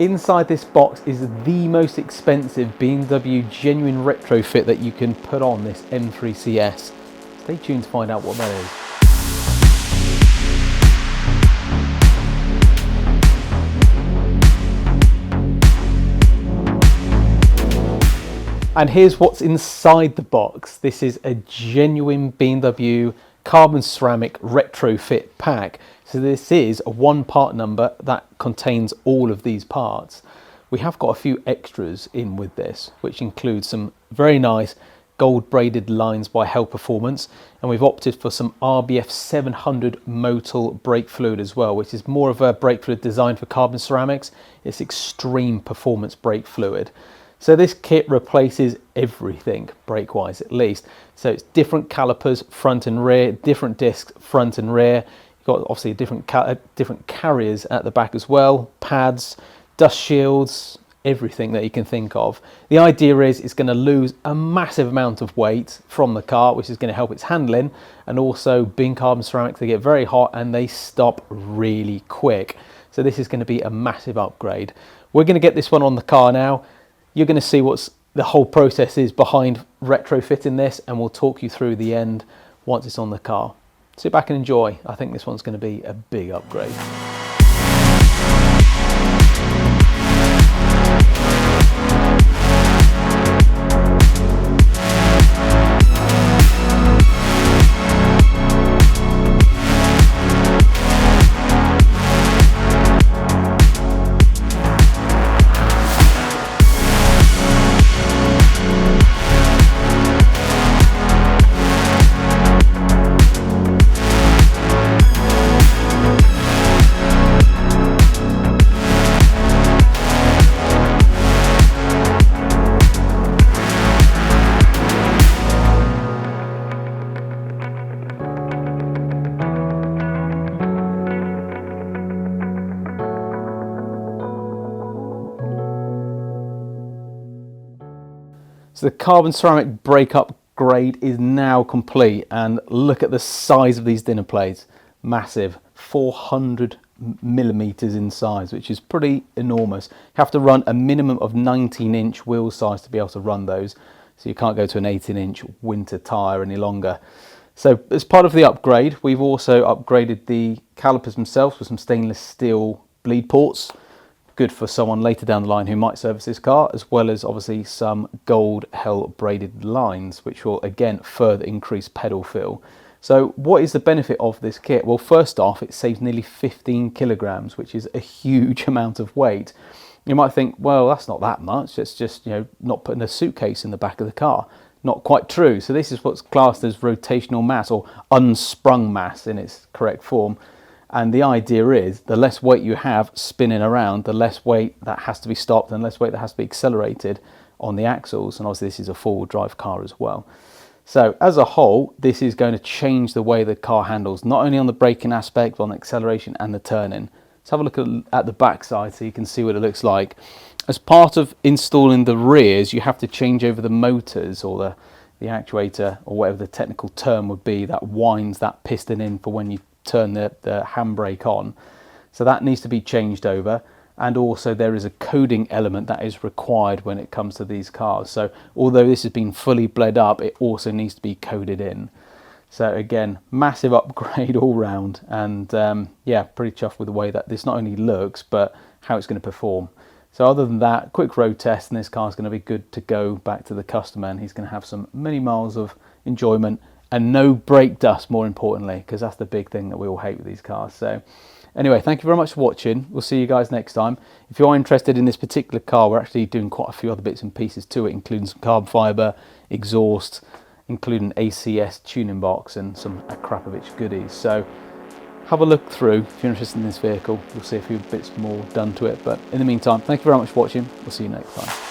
Inside this box is the most expensive BMW genuine retrofit that you can put on this M3 CS. Stay tuned to find out what that is. And here's what's inside the box. This is a genuine BMW carbon ceramic retrofit pack. So this is a one part number that contains all of these parts. We have got a few extras in with this, which includes some very nice gold braided lines by Hel Performance, and we've opted for some RBF700 Motul brake fluid as well, which is more of a brake fluid designed for carbon ceramics. It's extreme performance brake fluid. So this kit replaces everything, brake-wise at least. So it's different calipers front and rear, different discs front and rear. You've got obviously different carriers at the back as well, pads, dust shields, everything that you can think of. The idea is it's going to lose a massive amount of weight from the car, which is going to help its handling, and also being carbon ceramic, they get very hot and they stop really quick. So this is going to be a massive upgrade. We're going to get this one on the car now. You're going to see what the whole process is behind retrofitting this, and we'll talk you through the end once it's on the car. Sit back and enjoy. I think this one's going to be a big upgrade. So the carbon ceramic brake upgrade is now complete, and look at the size of these dinner plates. Massive, 400 millimeters in size, which is pretty enormous. You have to run a minimum of 19-inch wheel size to be able to run those, so you can't go to an 18-inch winter tire any longer. So as part of the upgrade, we've also upgraded the calipers themselves with some stainless steel bleed ports. Good for someone later down the line who might service this car, as well as obviously some gold Hel braided lines, which will again further increase pedal feel. So what is the benefit of this kit? Well, first off, it saves nearly 15 kilograms, which is a huge amount of weight. You might think, well, that's not that much. It's just, you know, not putting a suitcase in the back of the car. Not quite true. So this is what's classed as rotational mass, or unsprung mass in its correct form. And the idea is the less weight you have spinning around, the less weight that has to be stopped and less weight that has to be accelerated on the axles. And obviously this is a four-wheel drive car as well. So as a whole, this is going to change the way the car handles, not only on the braking aspect, but on the acceleration and the turning. Let's have a look at the back side so you can see what it looks like. As part of installing the rears, you have to change over the motors, or the actuator, or whatever the technical term would be, that winds that piston in for when you turn the handbrake on. So that needs to be changed over, and also there is a coding element that is required when it comes to these cars. So although this has been fully bled up, it also needs to be coded in. So again, massive upgrade all round, and yeah, pretty chuffed with the way that this not only looks but how it's going to perform. So other than that, quick road test, and this car is going to be good to go back to the customer, and he's going to have some many miles of enjoyment and no brake dust, more importantly, because that's the big thing that we all hate with these cars. So anyway, thank you very much for watching. We'll see you guys next time. If you are interested in this particular car, we're actually doing quite a few other bits and pieces to it, including some carbon fibre, exhaust, including ACS tuning box and some Akrapovic goodies. So have a look through if you're interested in this vehicle. You'll see a few bits more done to it. But in the meantime, thank you very much for watching. We'll see you next time.